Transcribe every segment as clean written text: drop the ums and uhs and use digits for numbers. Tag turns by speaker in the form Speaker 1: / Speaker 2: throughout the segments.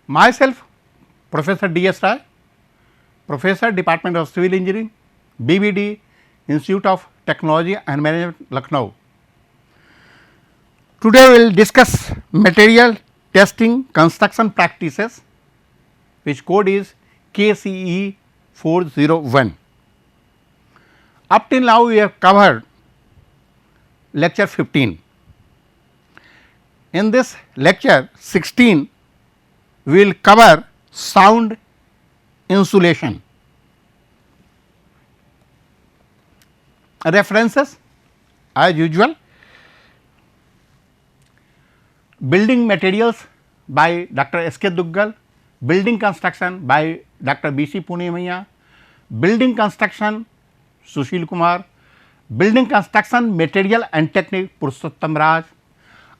Speaker 1: Myself, Professor D. S. Rai, Professor, Department of Civil Engineering, BBD, Institute of Technology and Management, Lucknow. Today we will discuss material testing construction practices, which code is KCE 401. Up till now we have covered lecture 15. In this lecture 16, we will cover sound insulation. References as usual: building materials by Dr. S. K. Duggal, building construction by Dr. B. C. Punemaiya, building construction Sushil Kumar, building construction material and technique Purushottam Raj,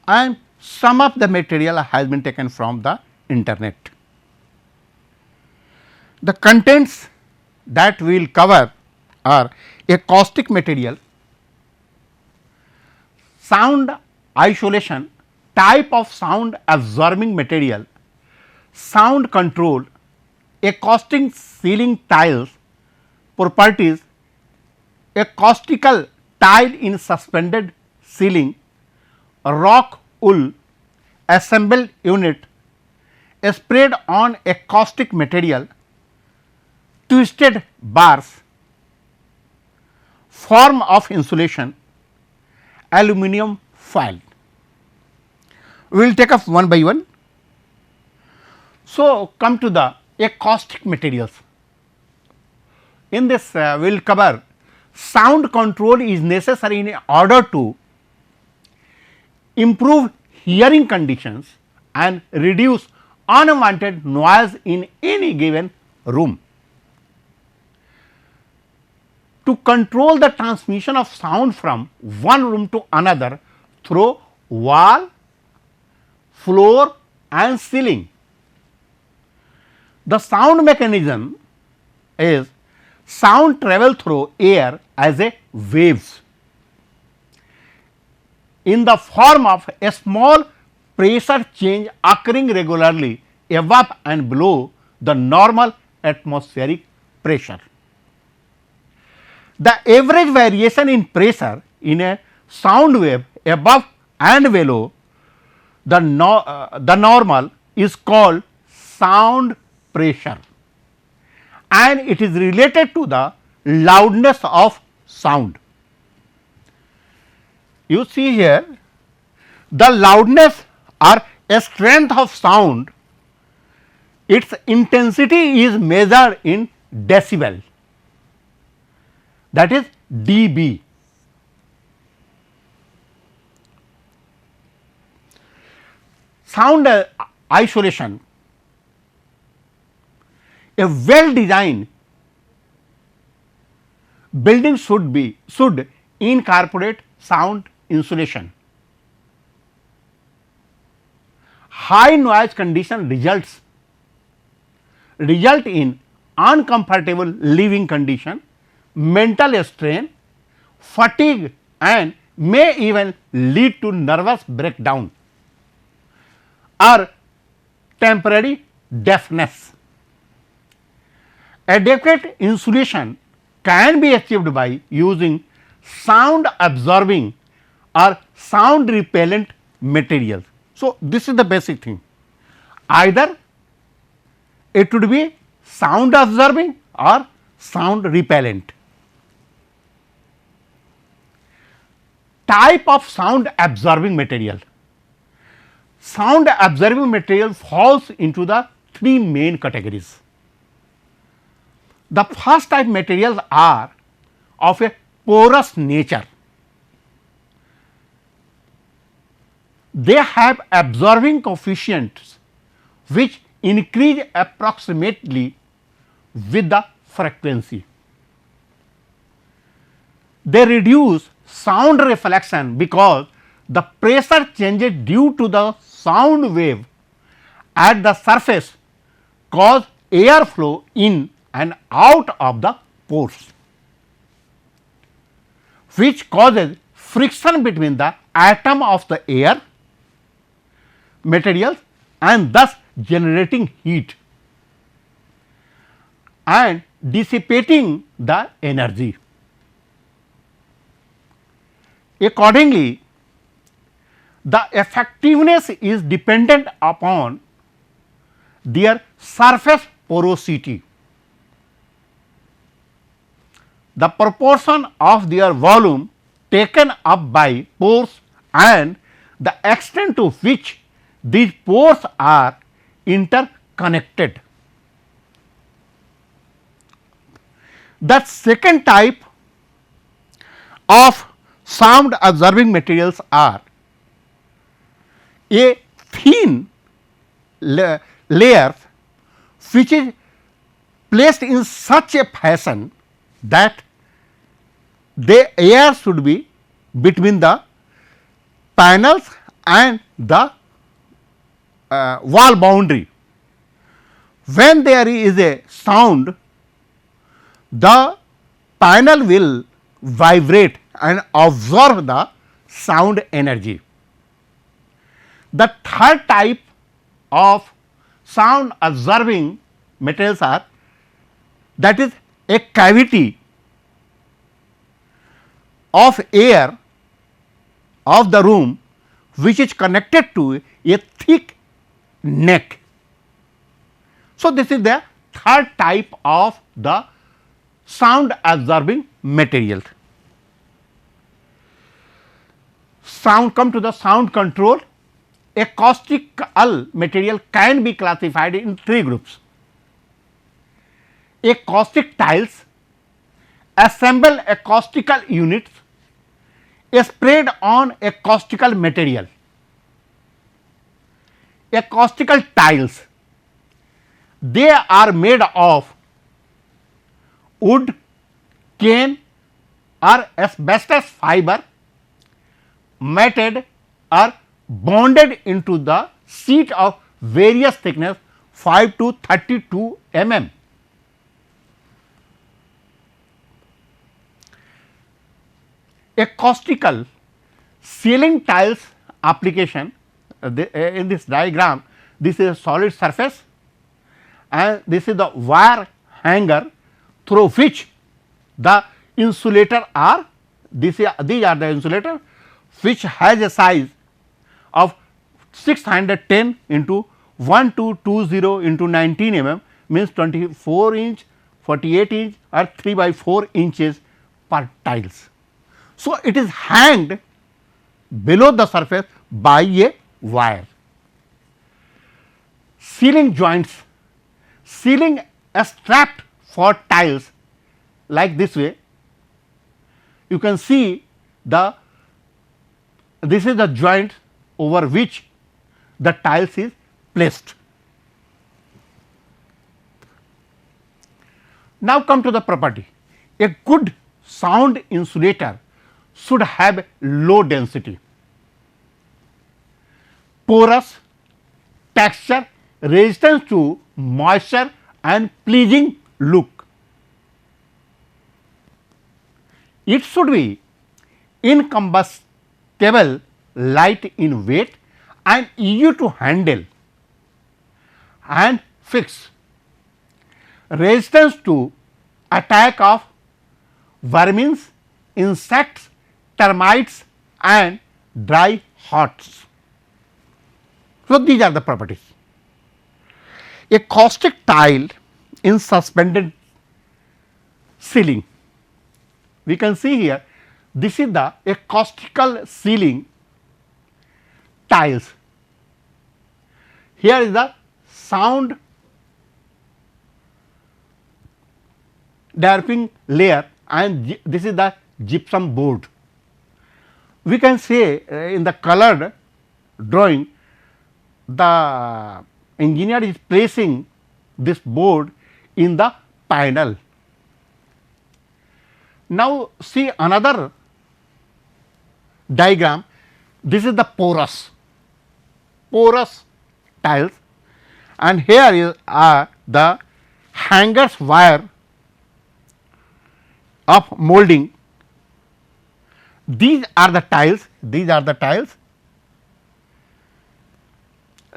Speaker 1: and some of the material has been taken from the internet. The contents that we will cover are acoustic material, sound isolation, type of sound absorbing material, sound control, acoustic ceiling tiles, properties, acoustical tile in suspended ceiling, rock wool assembled unit, sprayed on acoustic material, twisted bars, form of insulation, aluminum foil. We will take up one by one. So, come to the acoustic materials. In this we will cover sound control is necessary in order to improve hearing conditions and reduce unwanted noise in any given room. To control the transmission of sound from one room to another through wall, floor and ceiling. The sound mechanism is sound travel through air as a waves in the form of a small pressure change occurring regularly above and below the normal atmospheric pressure. The average variation in pressure in a sound wave above and below the normal is called sound pressure, and it is related to the loudness of sound. You see here the loudness or strength of sound, its intensity is measured in decibel, that is dB. Sound isolation: a well designed building should incorporate sound insulation. High noise condition result in uncomfortable living condition, mental strain, fatigue and may even lead to nervous breakdown or temporary deafness. Adequate insulation can be achieved by using sound absorbing or sound repellent materials. So, this is the basic thing, either it would be sound absorbing or sound repellent. Type of sound absorbing material: sound absorbing material falls into the three main categories. The first type materials are of a porous nature. They have absorbing coefficients which increase approximately with the frequency. They reduce sound reflection because the pressure changes due to the sound wave at the surface cause air flow in and out of the pores, which causes friction between the atom of the air materials and thus generating heat and dissipating the energy. Accordingly, the effectiveness is dependent upon their surface porosity. The proportion of their volume taken up by pores and the extent to which these pores are interconnected. The second type of sound absorbing materials are a thin layer which is placed in such a fashion that the air should be between the panels and the wall boundary. When there is a sound, the panel will vibrate and absorb the sound energy. The third type of sound absorbing materials are, that is a cavity of air of the room which is connected to a thick neck. So, this is the third type of the sound absorbing material. Sound, come to the sound control. Acoustical material can be classified in three groups. Acoustic tiles, assemble acoustical units spread on acoustical material. Acoustical tiles, they are made of wood, cane or asbestos fiber, matted or bonded into the sheet of various thickness 5 to 32 mm. Acoustical ceiling tiles application, in this diagram, this is a solid surface and this is the wire hanger through which the insulator are, these are the insulator which has a size of 610 into 1220 into 19 mm, means 24 inch, 48 inch or 3 by 4 inches per tiles. So, it is hanged below the surface by a wire. Ceiling joints, ceiling strapped for tiles like this way. You can see this is the joint over which the tiles is placed. Now, come to the property. A good sound insulator should have low density, porous, texture, resistance to moisture and pleasing look. It should be incombustible, light in weight and easy to handle and fix. Resistance to attack of vermins, insects, termites and dry hots. So, these are the properties. A caustic tile in suspended ceiling, we can see here, this is the acoustical ceiling tiles. Here is the sound damping layer and this is the gypsum board. We can say in the colored drawing, the engineer is placing this board in the panel. Now, see another diagram. This is the porous tiles and here is the hangers wire of molding. These are the tiles,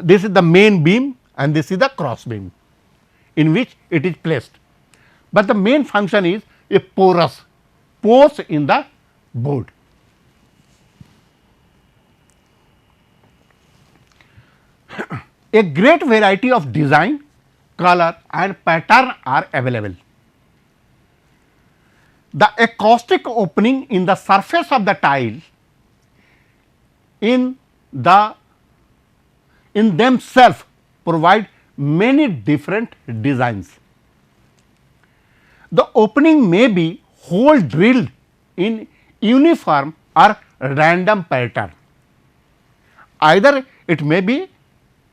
Speaker 1: this is the main beam and this is the cross beam in which it is placed, but the main function is a porous pores in the board. A great variety of design, color and pattern are available. The acoustic opening in the surface of the tile in themselves provide many different designs. The opening may be hole drilled in uniform or random pattern. Either it may be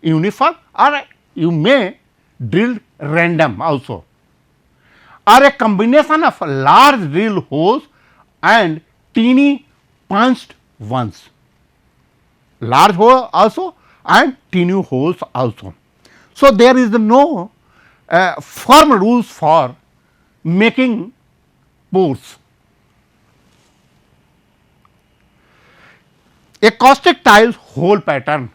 Speaker 1: uniform or you may drill random also, or a combination of large drill holes and teeny punched ones, large hole also and teeny holes also. So, there is no firm rules for making pores. Acoustic tiles hole pattern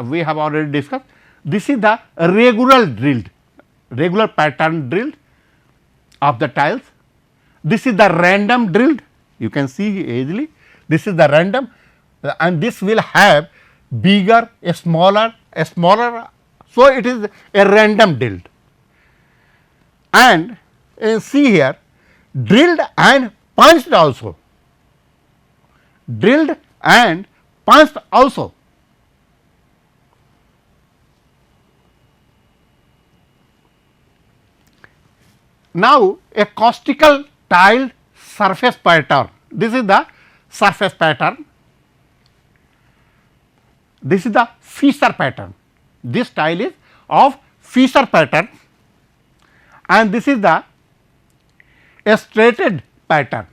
Speaker 1: we have already discussed. This is the regular pattern drilled of the tiles. This is the random drilled, you can see easily. This is the random and this will have bigger, a smaller. So, it is a random drilled, and see here drilled and punched also, drilled and punched also. Now, acoustical tile surface pattern, this is the surface pattern, this is the Fisher pattern, this tile is of Fisher pattern and this is the straighted pattern.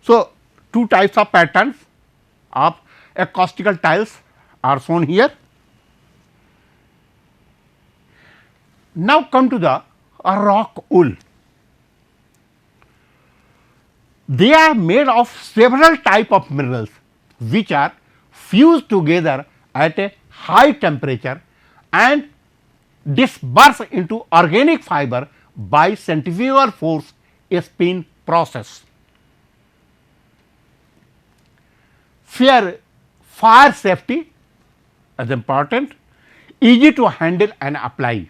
Speaker 1: So, two types of patterns of acoustical tiles are shown here. Now, come to the rock wool. They are made of several type of minerals which are fused together at a high temperature and disperse into organic fiber by centrifugal force spin process. Fire safety is important, easy to handle and apply.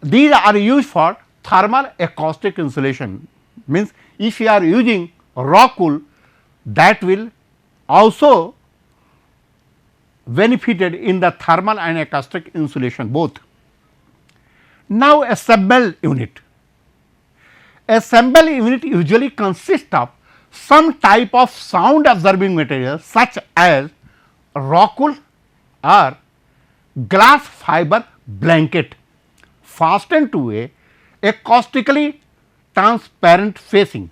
Speaker 1: These are used for thermal acoustic insulation, means if you are using rock wool, that will also benefited in the thermal and acoustic insulation both. Now, assembled unit. Assembled unit usually consists of some type of sound absorbing material such as rock wool or glass fiber blanket fastened to a acoustically transparent facing.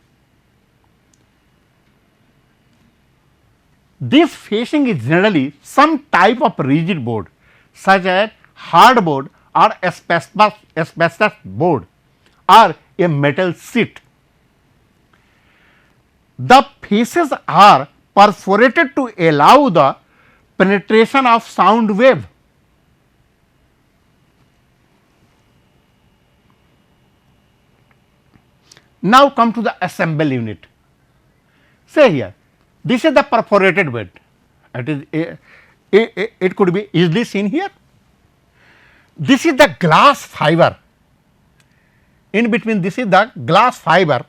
Speaker 1: This facing is generally some type of rigid board such as hardboard or asbestos board or a metal sheet. The faces are perforated to allow the penetration of sound wave. Now, come to the assemble unit. Say here, this is the perforated bed. It could be easily seen here. This is the glass fiber. In between, this is the glass fiber.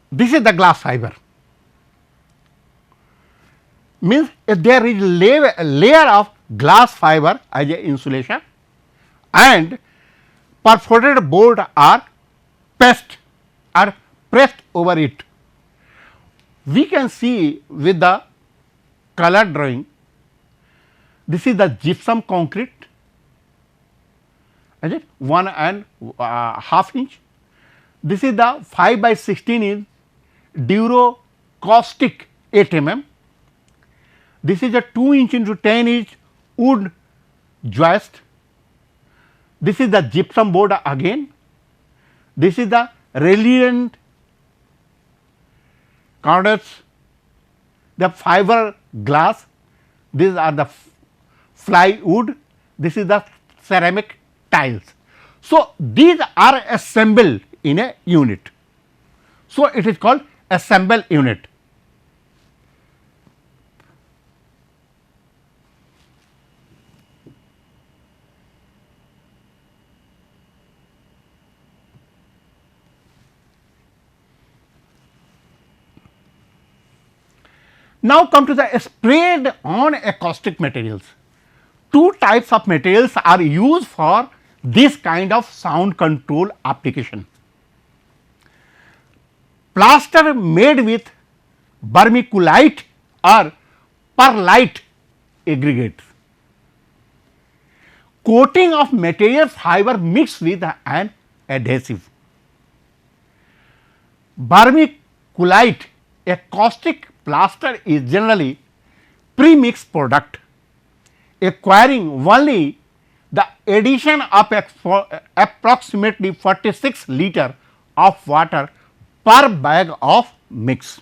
Speaker 1: This is the glass fiber. Means there is a layer of glass fiber as a insulation and perforated board are pressed over it. We can see with the color drawing, this is the gypsum concrete, is it 1.5 inch. This is the 5 by 16 inch Duro caustic 8 mm. This is a 2 inch into 10 inch wood joist. This is the gypsum board again. This is the resilient corrugates, the fiber glass, these are the plywood, this is the ceramic tiles. So, these are assembled in a unit. So, it is called assemble unit. Now, come to the sprayed on acoustic materials. Two types of materials are used for this kind of sound control application. Plaster made with vermiculite or perlite aggregates. Coating of material fiber mixed with an adhesive. Vermiculite acoustic plaster is generally pre-mixed product, acquiring only the addition of approximately 46 liter of water per bag of mix.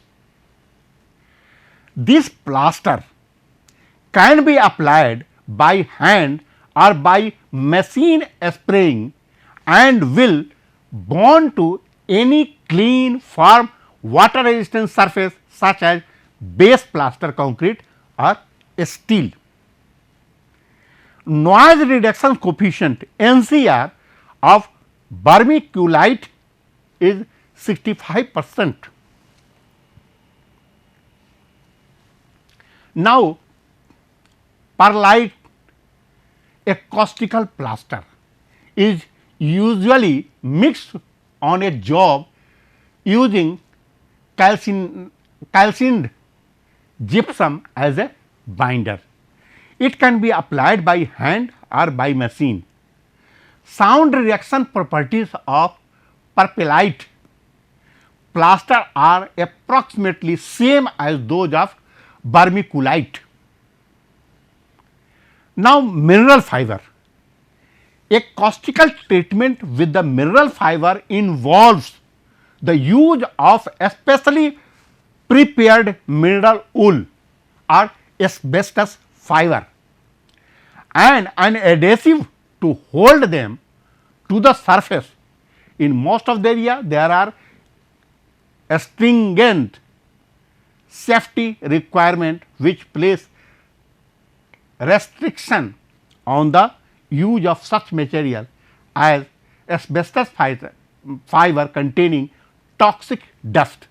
Speaker 1: This plaster can be applied by hand or by machine spraying and will bond to any clean, firm, water resistant surface such as base plaster concrete or steel. Noise reduction coefficient NCR of vermiculite is 65%. Now, perlite acoustical plaster is usually mixed on a job using calcined gypsum as a binder. It can be applied by hand or by machine. Sound reduction properties of perlite plaster are approximately same as those of vermiculite. Now, mineral fiber. Acoustical treatment with the mineral fiber involves the use of especially prepared mineral wool or asbestos fiber and an adhesive to hold them to the surface. In most of the area there are stringent safety requirement which place restriction on the use of such material as asbestos fiber containing toxic dust.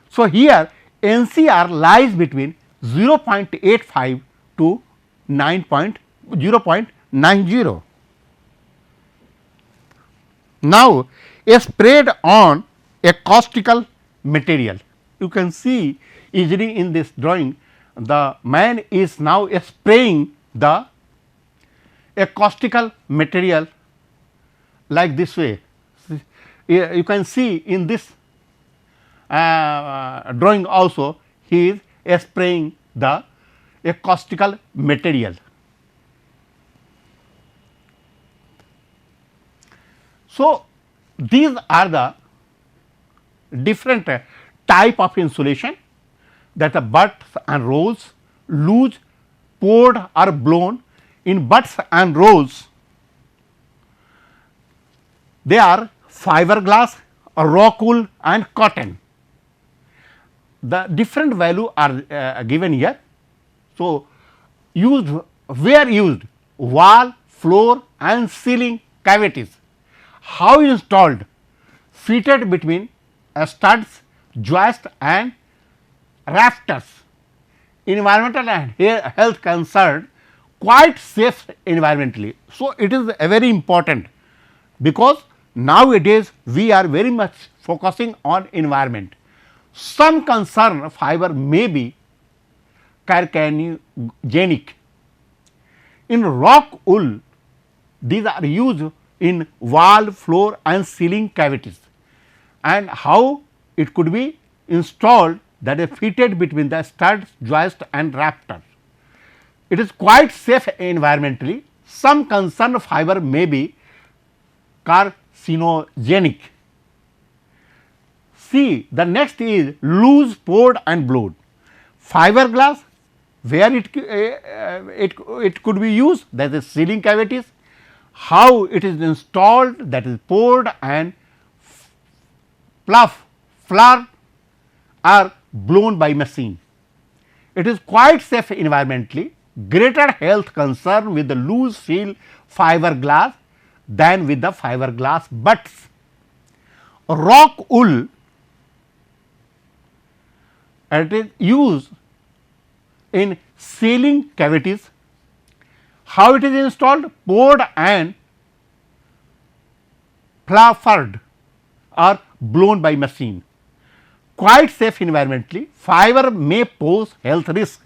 Speaker 1: So, here NCR lies between 0.85 to 0.90. Now, sprayed on acoustical material. You can see easily in this drawing, the man is now spraying the acoustical material like this way. You can see in this drawing also he is spraying the acoustical material. So, these are the different type of insulation, that the butts and rolls, loose, poured or blown. In butts and rolls, they are fiberglass, rock wool and cotton. The different value are given here. So, where used wall, floor and ceiling cavities. How installed? Fitted between studs, joists and rafters. Environmental and health concern, quite safe environmentally. So, it is very important, because nowadays we are very much focusing on environment. Some concern fiber may be carcinogenic. In rock wool, these are used in wall, floor and ceiling cavities, and how it could be installed, that is fitted between the studs, joist and rafters. It is quite safe environmentally. Some concern fiber may be carcinogenic. See, the next is loose poured and blowed. Fiberglass, where it could be used, that is ceiling cavities. How it is installed, that is poured and flour are blown by machine. It is quite safe environmentally, greater health concern with the loose fill fiberglass than with the fiberglass butts. Rock wool, it is used in ceiling cavities. How it is installed? Poured and fluffered or blown by machine. Quite safe environmentally, fiber may pose health risk.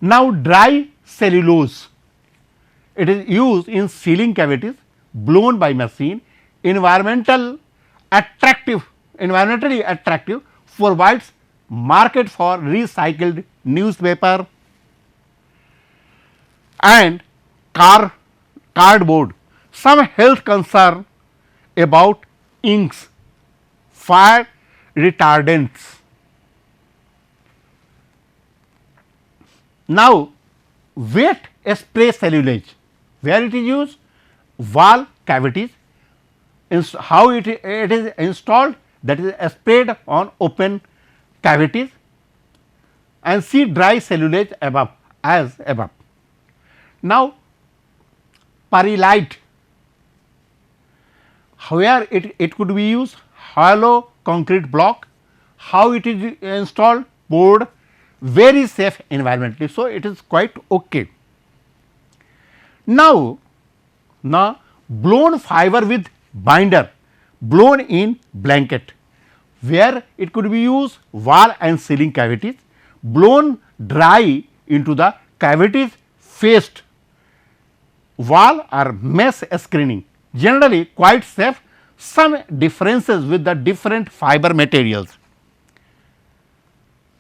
Speaker 1: Now, dry cellulose, it is used in ceiling cavities, blown by machine, environmentally attractive, provides market for recycled newspaper and cardboard. Some health concern about inks, fire retardants. Now, wet spray cellulose, where it is used? Wall cavities. How it is installed? That is sprayed on open cavities, and see dry cellulose above as above. Now, perlite, where it could be used? Hollow concrete block. How it is installed? Poured, very safe environmentally. So, it is quite okay. Now, blown fiber with binder, blown in blanket, where it could be used? Wall and ceiling cavities, blown dry into the cavities faced wall or mesh screening, generally quite safe. Some differences with the different fiber materials.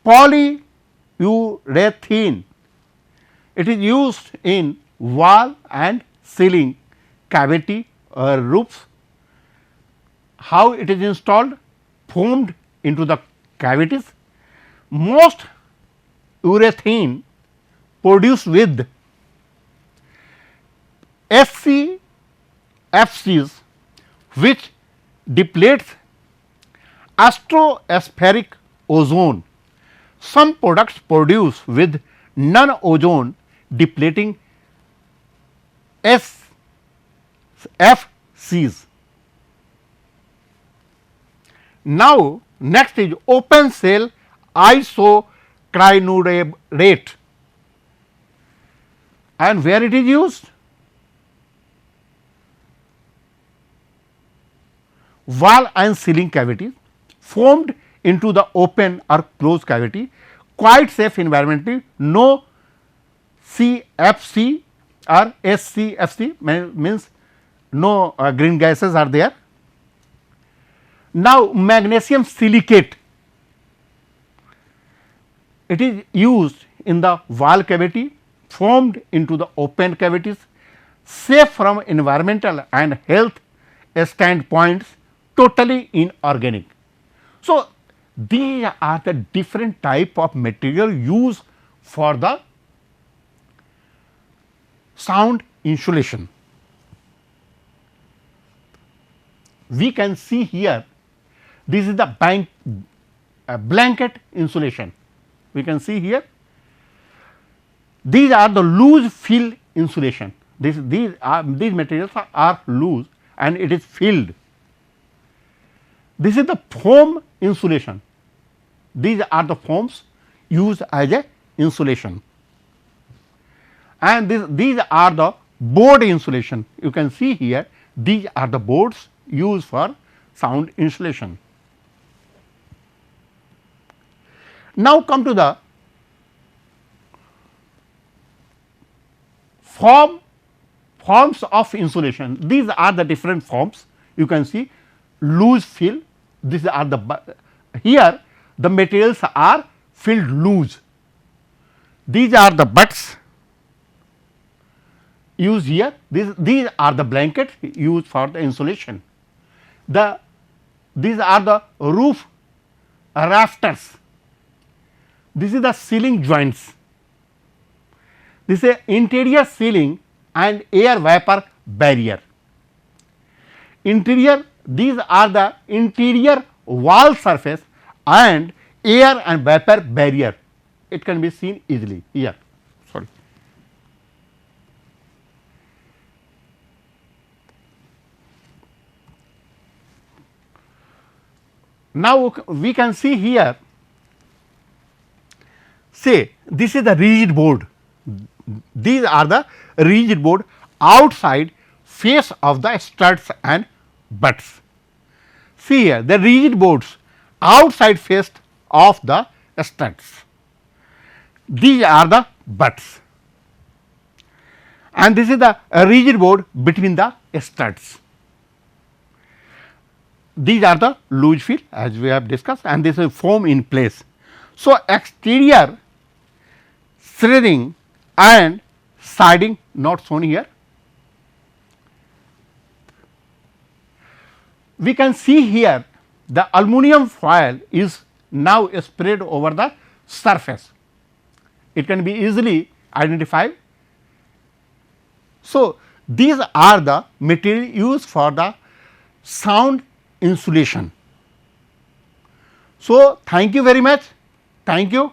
Speaker 1: Polyurethane, it is used in wall and ceiling cavity or roofs. How it is installed? Foamed into the cavities. Most urethane produced with SCFCs, which depletes stratospheric ozone. Some products produced with non-ozone depleting SFCs. Now, next is open cell isocyanurate, and where it is used? Wall and ceiling cavities, formed into the open or closed cavity, quite safe environmentally, no CFC or SCFC, means no green gases are there. Now, magnesium silicate, it is used in the wall cavity, formed into the open cavities, safe from environmental and health standpoints, totally inorganic. So, these are the different type of material used for the sound insulation. We can see here, this is the blanket insulation. We can see here, these are the loose fill insulation. These materials are loose and it is filled. This is the foam insulation. These are the foams used as a insulation, and these are the board insulation. You can see here, these are the boards used for sound insulation. Now, come to the forms of insulation. These are the different forms. You can see loose fill. These are the here the materials are filled loose. These are the butts used here. These are the blankets used for the insulation. The these are the roof rafters, this is the ceiling joints, this is interior ceiling and air vapor barrier. Interior, these are the interior wall surface and air and vapor barrier, it can be seen easily here. Sorry. Now, we can see here, say this is the rigid board, these are the rigid board outside face of the studs and butts. See here, the rigid boards outside face of the studs, these are the butts, and this is the rigid board between the studs. These are the loose fill as we have discussed, and this is foam in place. So, exterior shredding and siding not shown here. We can see here the aluminum foil is now spread over the surface, it can be easily identified. So, these are the material used for the sound insulation. So, thank you very much, thank you.